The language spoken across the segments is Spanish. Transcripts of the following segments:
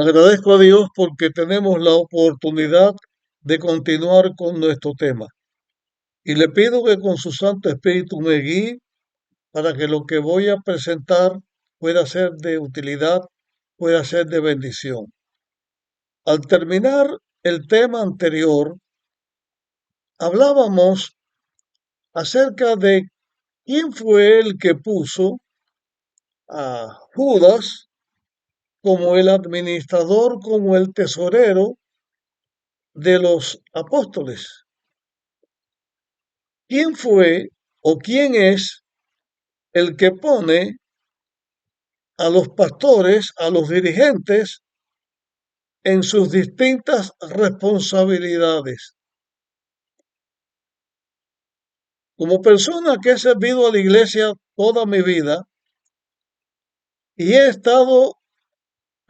Agradezco a Dios porque tenemos la oportunidad de continuar con nuestro tema y le pido que con su Santo Espíritu me guíe para que lo que voy a presentar pueda ser de utilidad, pueda ser de bendición. Al terminar el tema anterior, hablábamos acerca de quién fue el que puso a Judas como el administrador, como el tesorero de los apóstoles. ¿Quién fue o quién es el que pone a los pastores, a los dirigentes, en sus distintas responsabilidades? Como persona que he servido a la iglesia toda mi vida y he estado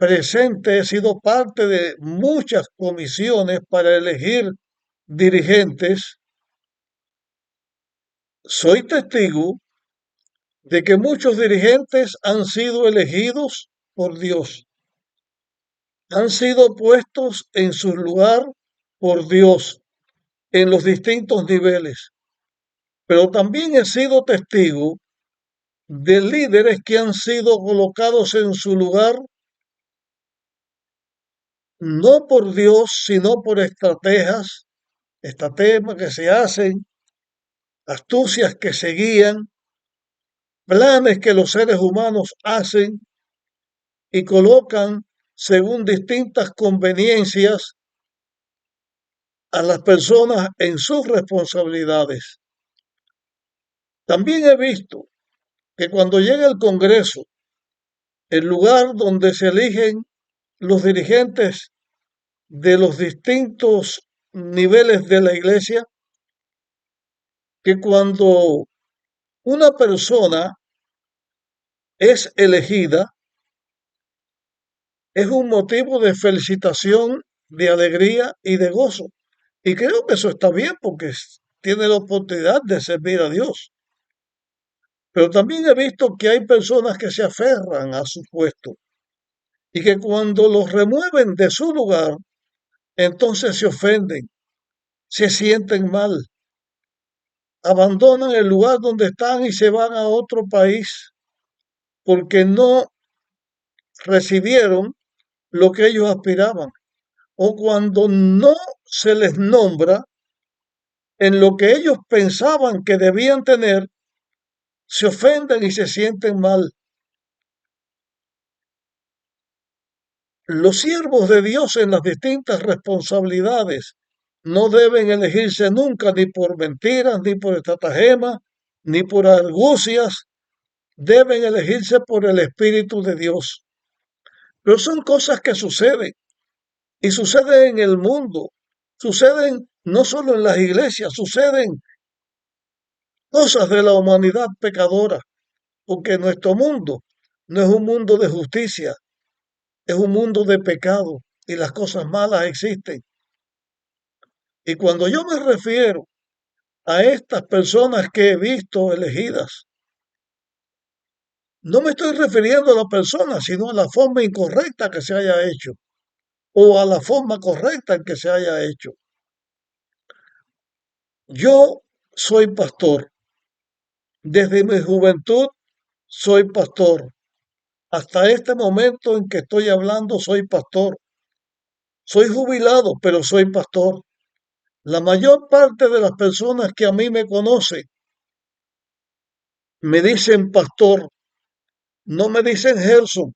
presente, he sido parte de muchas comisiones para elegir dirigentes, soy testigo de que muchos dirigentes han sido elegidos por Dios, han sido puestos en su lugar por Dios en los distintos niveles. Pero también he sido testigo de líderes que han sido colocados en su lugar no por Dios, sino por estrategias que se hacen, astucias que se guían, planes que los seres humanos hacen y colocan según distintas conveniencias a las personas en sus responsabilidades. También he visto que cuando llega el Congreso, el lugar donde se eligen los dirigentes de los distintos niveles de la iglesia, que cuando una persona es elegida, es un motivo de felicitación, de alegría y de gozo. Y creo que eso está bien porque tiene la oportunidad de servir a Dios. Pero también he visto que hay personas que se aferran a su puesto y que cuando los remueven de su lugar, entonces se ofenden, se sienten mal, abandonan el lugar donde están y se van a otro país porque no recibieron lo que ellos aspiraban. O cuando no se les nombra en lo que ellos pensaban que debían tener, se ofenden y se sienten mal. Los siervos de Dios en las distintas responsabilidades no deben elegirse nunca ni por mentiras, ni por estratagemas, ni por argucias, deben elegirse por el Espíritu de Dios. Pero son cosas que suceden y suceden en el mundo, suceden no solo en las iglesias, suceden cosas de la humanidad pecadora, porque nuestro mundo no es un mundo de justicia, es un mundo de pecado y las cosas malas existen. Y cuando yo me refiero a estas personas que he visto elegidas, no me estoy refiriendo a la persona, sino a la forma incorrecta que se haya hecho o a la forma correcta en que se haya hecho. Yo soy pastor. Desde mi juventud soy pastor. Hasta este momento en que estoy hablando soy pastor. Soy jubilado, pero soy pastor. La mayor parte de las personas que a mí me conocen me dicen pastor, no me dicen Gerson,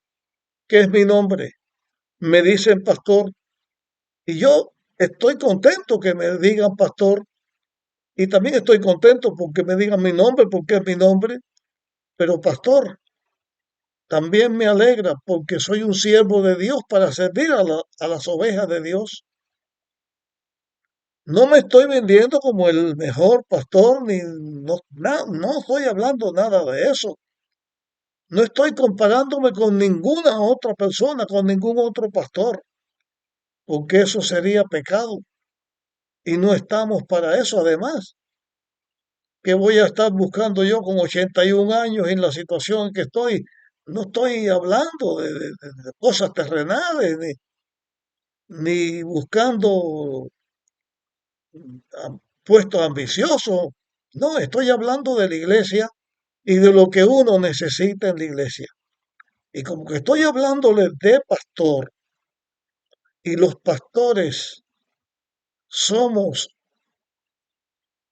que es mi nombre, me dicen pastor. Y yo estoy contento que me digan pastor y también estoy contento porque me digan mi nombre, porque es mi nombre, pero pastor, también me alegra porque soy un siervo de Dios para servir a las ovejas de Dios. No me estoy vendiendo como el mejor pastor, ni no estoy hablando nada de eso. No estoy comparándome con ninguna otra persona, con ningún otro pastor, porque eso sería pecado. Y no estamos para eso. Además, que voy a estar buscando yo con 81 años en la situación en que estoy? No estoy hablando de cosas terrenales, ni buscando puestos ambiciosos. No, estoy hablando de la iglesia y de lo que uno necesita en la iglesia. Y como que estoy hablándole de pastor y los pastores somos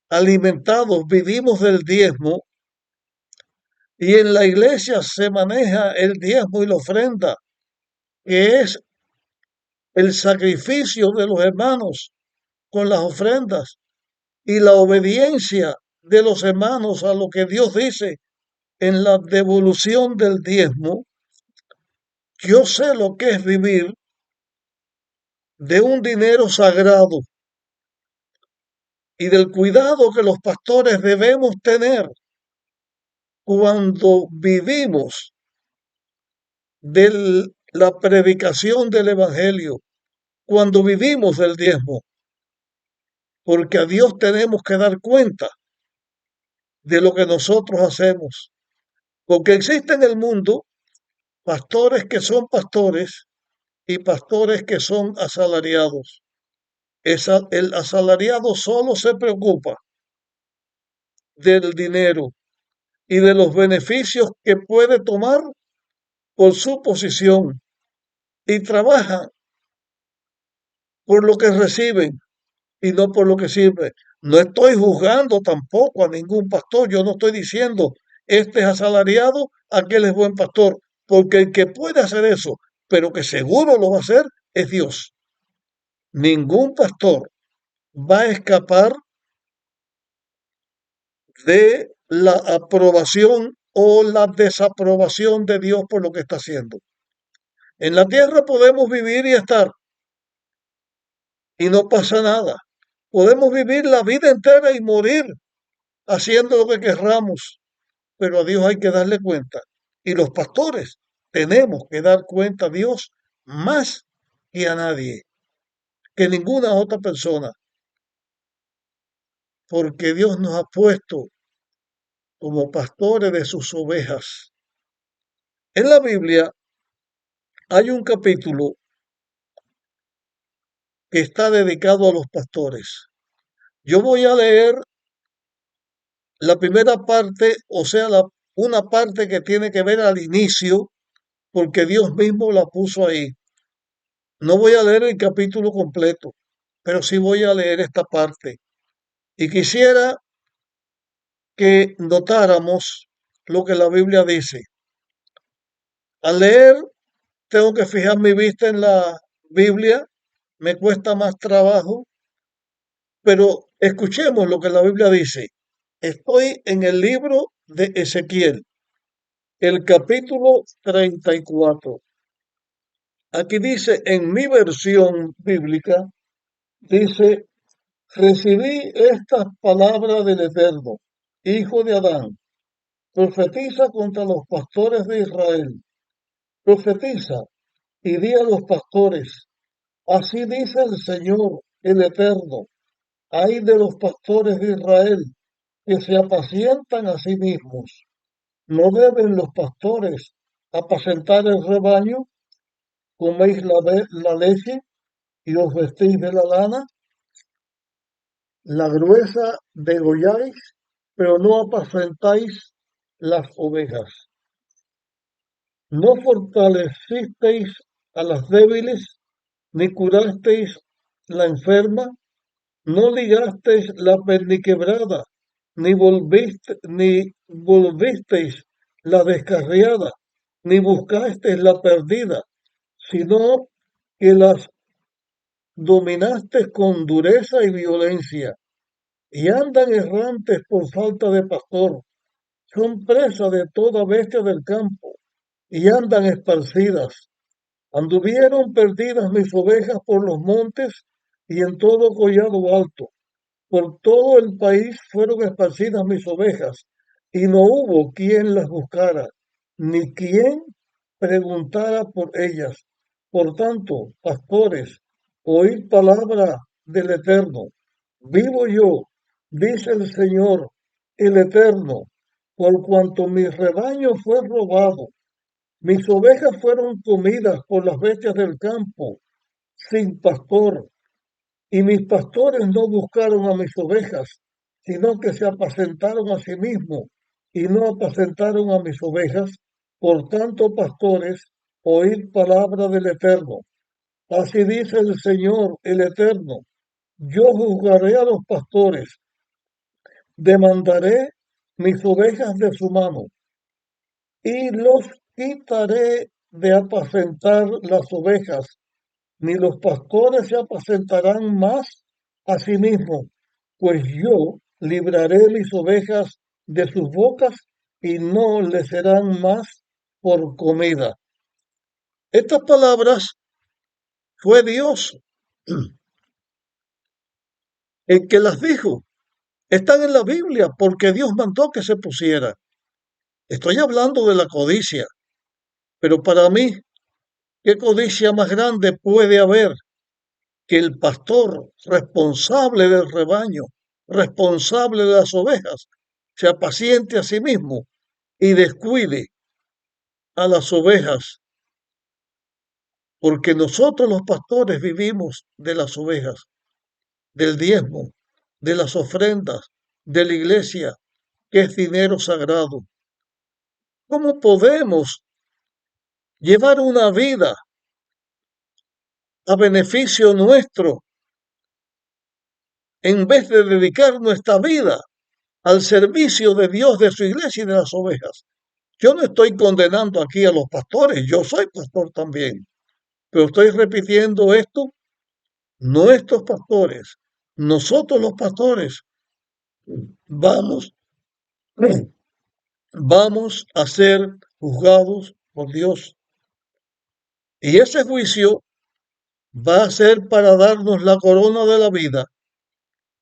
alimentados, vivimos del diezmo y en la iglesia se maneja el diezmo y la ofrenda, que es el sacrificio de los hermanos con las ofrendas y la obediencia de los hermanos a lo que Dios dice en la devolución del diezmo. Yo sé lo que es vivir de un dinero sagrado y del cuidado que los pastores debemos tener cuando vivimos de la predicación del Evangelio, cuando vivimos del diezmo, porque a Dios tenemos que dar cuenta de lo que nosotros hacemos, porque existe en el mundo pastores que son pastores y pastores que son asalariados. El asalariado solo se preocupa del dinero y de los beneficios que puede tomar por su posición y trabaja por lo que reciben y no por lo que sirve. No estoy juzgando tampoco a ningún pastor. Yo no estoy diciendo este es asalariado, aquel es buen pastor, porque el que puede hacer eso, pero que seguro lo va a hacer, es Dios. Ningún pastor va a escapar de la aprobación o la desaprobación de Dios por lo que está haciendo. En la tierra podemos vivir y estar y no pasa nada. Podemos vivir la vida entera y morir haciendo lo que querramos, pero a Dios hay que darle cuenta. Y los pastores tenemos que dar cuenta a Dios más que a nadie, que ninguna otra persona, porque Dios nos ha puesto como pastores de sus ovejas. En la Biblia hay un capítulo que está dedicado a los pastores. Yo voy a leer la primera parte, o sea, una parte que tiene que ver al inicio, porque Dios mismo la puso ahí. No voy a leer el capítulo completo, pero sí voy a leer esta parte. Y quisiera que notáramos lo que la Biblia dice. Al leer, tengo que fijar mi vista en la Biblia, me cuesta más trabajo, pero escuchemos lo que la Biblia dice. Estoy en el libro de Ezequiel, el capítulo 34. Aquí dice, en mi versión bíblica, dice, recibí estas palabras del Eterno, hijo de Adán, profetiza contra los pastores de Israel, profetiza y di a los pastores, así dice el Señor, el Eterno, ay de los pastores de Israel, que se apacientan a sí mismos. ¿No deben los pastores apacentar el rebaño? ¿Coméis la leche y os vestís de la lana? La gruesa degolláis, pero no apacentáis las ovejas. No fortalecisteis a las débiles, ni curasteis la enferma, no ligasteis la perniquebrada, ni volvisteis la descarriada, ni buscasteis la perdida, sino que las dominasteis con dureza y violencia, y andan errantes por falta de pastor, son presa de toda bestia del campo, y andan esparcidas. Anduvieron perdidas mis ovejas por los montes y en todo collado alto. Por todo el país fueron esparcidas mis ovejas, y no hubo quien las buscara, ni quien preguntara por ellas. Por tanto, pastores, oíd palabra del Eterno. Vivo yo, dice el Señor, el Eterno, por cuanto mi rebaño fue robado, mis ovejas fueron comidas por las bestias del campo, sin pastor, y mis pastores no buscaron a mis ovejas, sino que se apacentaron a sí mismos y no apacentaron a mis ovejas. Por tanto, pastores, oíd palabra del Eterno. Así dice el Señor, el Eterno. Yo juzgaré a los pastores, demandaré mis ovejas de su mano y los quitaré de apacentar las ovejas, ni los pastores se apacentarán más a sí mismos, pues yo libraré mis ovejas de sus bocas y no les serán más por comida. Estas palabras fue Dios el que las dijo. Están en la Biblia porque Dios mandó que se pusiera. Estoy hablando de la codicia, pero para mí, ¿qué codicia más grande puede haber que el pastor responsable del rebaño, responsable de las ovejas, se apaciente a sí mismo y descuide a las ovejas? Porque nosotros los pastores vivimos de las ovejas, del diezmo, de las ofrendas, de la iglesia, que es dinero sagrado. ¿Cómo podemos llevar una vida a beneficio nuestro en vez de dedicar nuestra vida al servicio de Dios, de su iglesia y de las ovejas? Yo no estoy condenando aquí a los pastores, yo soy pastor también, pero estoy repitiendo esto, nuestros pastores, nosotros los pastores, vamos, vamos a ser juzgados por Dios. Y ese juicio va a ser para darnos la corona de la vida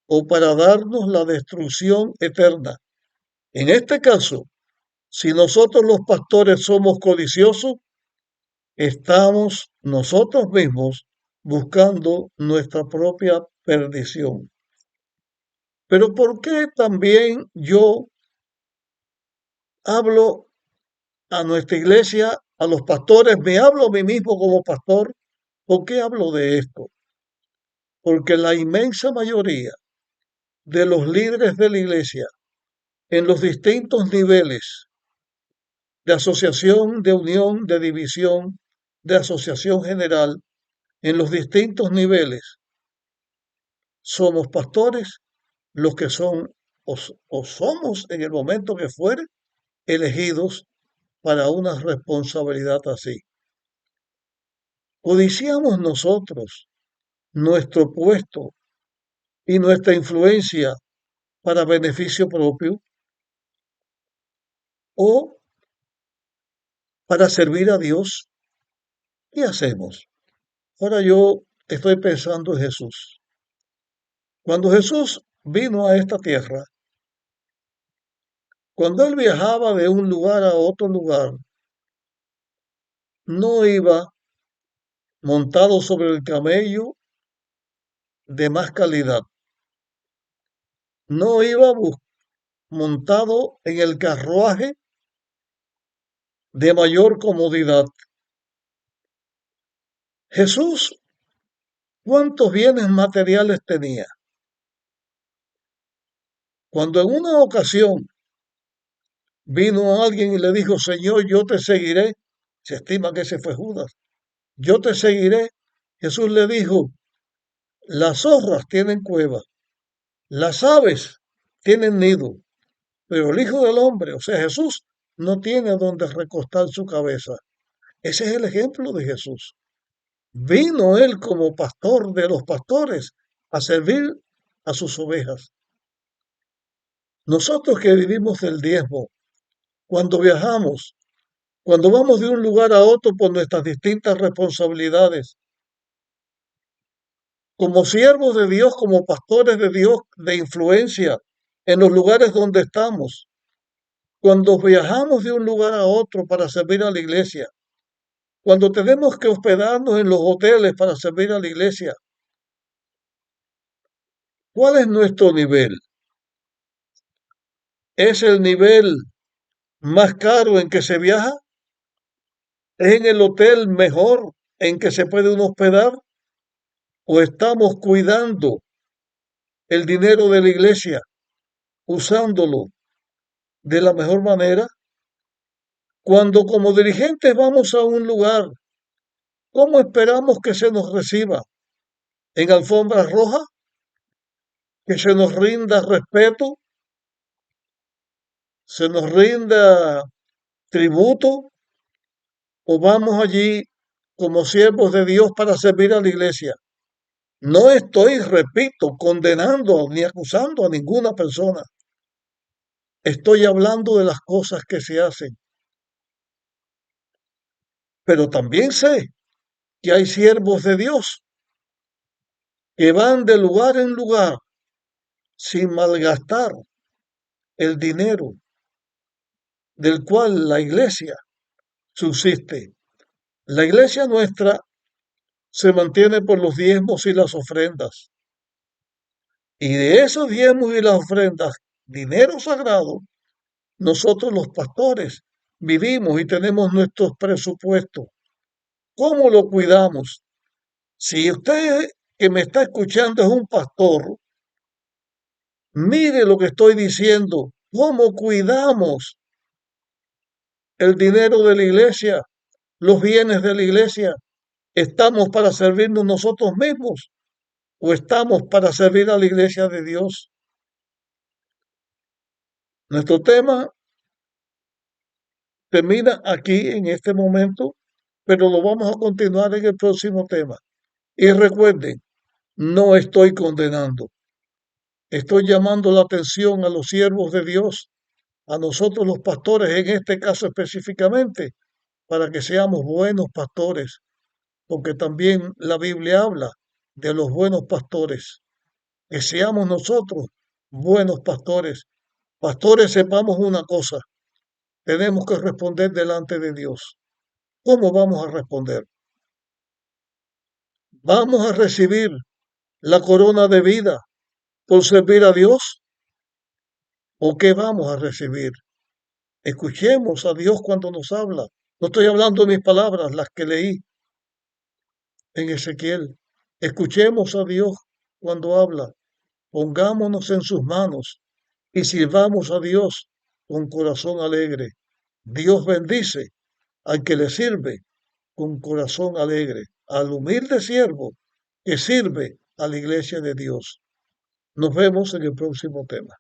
o para darnos la destrucción eterna. En este caso, si nosotros los pastores somos codiciosos, estamos nosotros mismos buscando nuestra propia perdición. Pero ¿por qué también yo hablo a nuestra iglesia, a los pastores, me hablo a mí mismo como pastor? ¿Por qué hablo de esto? Porque la inmensa mayoría de los líderes de la iglesia en los distintos niveles de asociación, de unión, de división, de asociación general, en los distintos niveles, somos pastores los que son o somos en el momento que fuere elegidos para una responsabilidad así. Codiciamos nosotros nuestro puesto y nuestra influencia para beneficio propio o para servir a Dios. ¿Qué hacemos? Ahora yo estoy pensando en Jesús. Cuando Jesús vino a esta tierra, cuando él viajaba de un lugar a otro lugar, no iba montado sobre el camello de más calidad, no iba montado en el carruaje de mayor comodidad. Jesús, ¿cuántos bienes materiales tenía? Cuando en una ocasión vino alguien y le dijo, Señor, yo te seguiré, se estima que ese fue Judas, yo te seguiré, Jesús le dijo, las zorras tienen cueva, las aves tienen nido, pero el Hijo del Hombre, o sea, Jesús, no tiene donde recostar su cabeza. Ese es el ejemplo de Jesús. Vino él como pastor de los pastores a servir a sus ovejas. Nosotros que vivimos del diezmo, cuando viajamos, cuando vamos de un lugar a otro por nuestras distintas responsabilidades, como siervos de Dios, como pastores de Dios de influencia en los lugares donde estamos, cuando viajamos de un lugar a otro para servir a la iglesia, cuando tenemos que hospedarnos en los hoteles para servir a la iglesia, ¿cuál es nuestro nivel? ¿Es el nivel más caro en que se viaja? ¿Es en el hotel mejor en que se puede uno hospedar? o estamos cuidando el dinero de la iglesia, usándolo de la mejor manera? Cuando como dirigentes vamos a un lugar, ¿cómo esperamos que se nos reciba? ¿En alfombra roja? ¿Que se nos rinda respeto? ¿Se nos rinda tributo? ¿O vamos allí como siervos de Dios para servir a la iglesia? No estoy, repito, condenando ni acusando a ninguna persona. Estoy hablando de las cosas que se hacen. Pero también sé que hay siervos de Dios que van de lugar en lugar sin malgastar el dinero del cual la iglesia subsiste. La iglesia nuestra se mantiene por los diezmos y las ofrendas. Y de esos diezmos y las ofrendas, dinero sagrado, nosotros los pastores vivimos y tenemos nuestros presupuestos. ¿Cómo lo cuidamos? Si usted que me está escuchando es un pastor, mire lo que estoy diciendo. ¿Cómo cuidamos el dinero de la iglesia, los bienes de la iglesia? ¿Estamos para servirnos nosotros mismos o estamos para servir a la iglesia de Dios? Nuestro tema termina aquí en este momento, pero lo vamos a continuar en el próximo tema. Y recuerden, no estoy condenando, estoy llamando la atención a los siervos de Dios, a nosotros los pastores en este caso específicamente, para que seamos buenos pastores, porque también la Biblia habla de los buenos pastores, que seamos nosotros buenos pastores. Pastores, sepamos una cosa, tenemos que responder delante de Dios. ¿Cómo vamos a responder? ¿Vamos a recibir la corona de vida por servir a Dios? ¿O qué vamos a recibir? Escuchemos a Dios cuando nos habla. No estoy hablando de mis palabras, las que leí en Ezequiel. Escuchemos a Dios cuando habla. Pongámonos en sus manos y sirvamos a Dios con corazón alegre. Dios bendice al que le sirve con corazón alegre, al humilde siervo que sirve a la iglesia de Dios. Nos vemos en el próximo tema.